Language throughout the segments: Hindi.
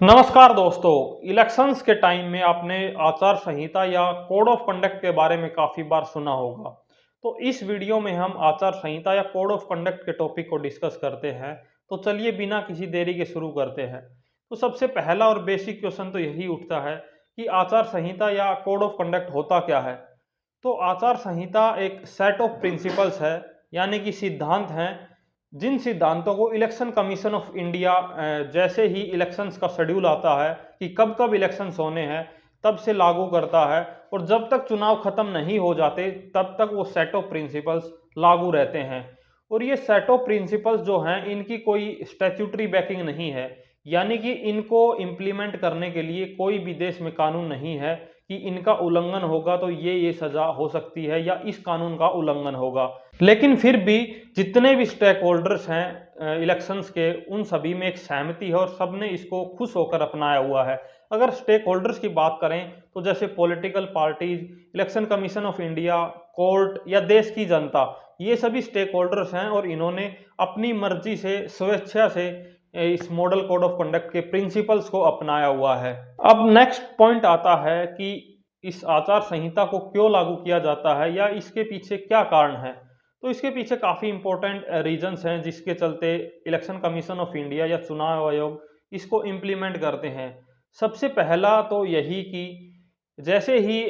नमस्कार दोस्तों। इलेक्शंस के टाइम में आपने आचार संहिता या कोड ऑफ कंडक्ट के बारे में काफ़ी बार सुना होगा। तो इस वीडियो में हम आचार संहिता या कोड ऑफ कंडक्ट के टॉपिक को डिस्कस करते हैं। तो चलिए बिना किसी देरी के शुरू करते हैं। तो सबसे पहला और बेसिक क्वेश्चन तो यही उठता है कि आचार संहिता या कोड ऑफ कंडक्ट होता क्या है। तो आचार संहिता एक सेट ऑफ प्रिंसिपल्स है, यानी कि सिद्धांत हैं, जिन सिद्धांतों को इलेक्शन कमीशन ऑफ इंडिया जैसे ही इलेक्शंस का शेड्यूल आता है कि कब कब इलेक्शंस होने हैं तब से लागू करता है, और जब तक चुनाव खत्म नहीं हो जाते तब तक वो सेट ऑफ प्रिंसिपल्स लागू रहते हैं। और ये सेट ऑफ प्रिंसिपल्स जो हैं इनकी कोई स्टैट्यूटरी बैकिंग नहीं है, यानी कि इनको इम्प्लीमेंट करने के लिए कोई भी देश में कानून नहीं है कि इनका उल्लंघन होगा तो ये सजा हो सकती है या इस कानून का उल्लंघन होगा। लेकिन फिर भी जितने भी स्टेक होल्डर्स हैं इलेक्शंस के, उन सभी में एक सहमति है और सबने इसको खुश होकर अपनाया हुआ है। अगर स्टेक होल्डर्स की बात करें तो जैसे political parties, election commission of India, court या देश की जनता, ये सभी स्टेक होल्डर्स हैं और इन्होंने अपनी मर्जी से, स्वेच्छा से इस मॉडल कोड ऑफ कंडक्ट के प्रिंसिपल्स को अपनाया हुआ है। अब नेक्स्ट पॉइंट आता है कि इस आचार संहिता को क्यों लागू किया जाता है या इसके पीछे क्या कारण है। तो इसके पीछे काफ़ी इंपॉर्टेंट रीजंस हैं जिसके चलते इलेक्शन कमीशन ऑफ इंडिया या चुनाव आयोग इसको इम्प्लीमेंट करते हैं। सबसे पहला तो यही कि जैसे ही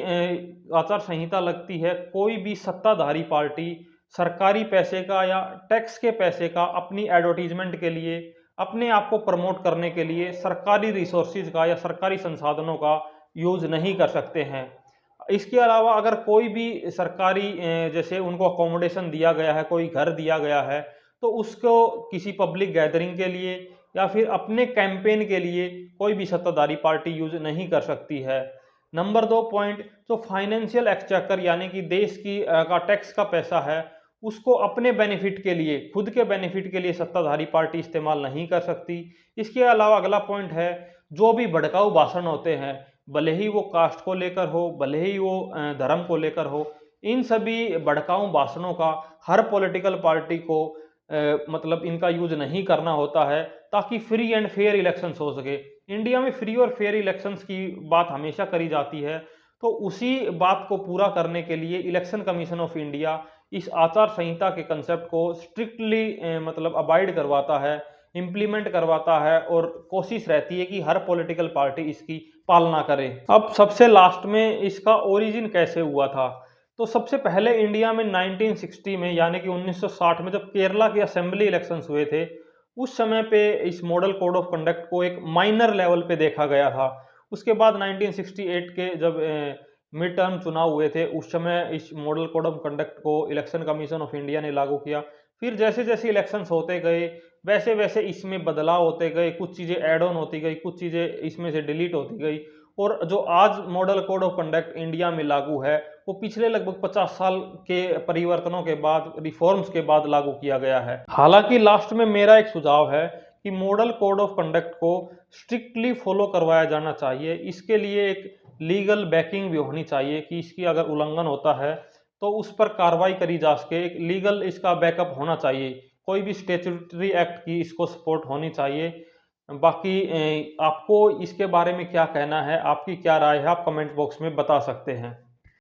आचार संहिता लगती है, कोई भी सत्ताधारी पार्टी सरकारी पैसे का या टैक्स के पैसे का अपनी एडवर्टीजमेंट के लिए, अपने आप को प्रमोट करने के लिए सरकारी रिसोर्सेज का या सरकारी संसाधनों का यूज नहीं कर सकते हैं। इसके अलावा अगर कोई भी सरकारी जैसे उनको अकोमोडेशन दिया गया है, कोई घर दिया गया है, तो उसको किसी पब्लिक गैदरिंग के लिए या फिर अपने कैंपेन के लिए कोई भी सत्ताधारी पार्टी यूज नहीं कर सकती है। नंबर 2 पॉइंट, जो फाइनेंशियल एक्सचेकर यानी कि देश की का टैक्स का पैसा है, उसको अपने बेनिफिट के लिए, खुद के बेनिफिट के लिए सत्ताधारी पार्टी इस्तेमाल नहीं कर सकती। इसके अलावा अगला पॉइंट है, जो भी भड़काऊ भाषण होते हैं, भले ही वो कास्ट को लेकर हो, भले ही वो धर्म को लेकर हो, इन सभी भड़काऊ भाषणों का हर पॉलिटिकल पार्टी को मतलब इनका यूज नहीं करना होता है, ताकि फ्री एंड फेयर इलेक्शंस हो सके। इंडिया में फ्री और फेयर इलेक्शंस की बात हमेशा करी जाती है, तो उसी बात को पूरा करने के लिए इलेक्शन कमीशन ऑफ इंडिया इस आचार संहिता के कंसेप्ट को स्ट्रिक्टली मतलब अबाइड करवाता है, इम्प्लीमेंट करवाता है, और कोशिश रहती है कि हर पॉलिटिकल पार्टी इसकी पालना करे। अब सबसे लास्ट में इसका ओरिजिन कैसे हुआ था। तो सबसे पहले इंडिया में 1960 में, यानी कि 1960 में, जब केरला के असेंबली इलेक्शंस हुए थे, उस समय पे इस मॉडल कोड ऑफ कंडक्ट को एक माइनर लेवल पे देखा गया था। उसके बाद 1968 के जब मिड टर्म चुनाव हुए थे, उस समय इस मॉडल कोड ऑफ कंडक्ट को इलेक्शन कमीशन ऑफ इंडिया ने लागू किया। फिर जैसे जैसे इलेक्शंस होते गए वैसे वैसे इसमें बदलाव होते गए, कुछ चीज़ें ऐड ऑन होती गई, कुछ चीज़ें इसमें से डिलीट होती गई, और जो आज model code of conduct India में लागू है वो पिछले लगभग 50 साल के परिवर्तनों के बाद, रिफॉर्म्स के बाद लागू किया गया है। हालांकि लास्ट में मेरा एक सुझाव है कि मॉडल कोड ऑफ कंडक्ट को स्ट्रिक्टली फॉलो करवाया जाना चाहिए। इसके लिए एक लीगल बैकिंग भी होनी चाहिए कि इसकी अगर उल्लंघन होता है तो उस पर कार्रवाई करी जा सके, एक लीगल इसका बैकअप होना चाहिए, कोई भी स्टेचुटरी एक्ट की इसको सपोर्ट होनी चाहिए। बाकी आपको इसके बारे में क्या कहना है, आपकी क्या राय है, आप कमेंट बॉक्स में बता सकते हैं।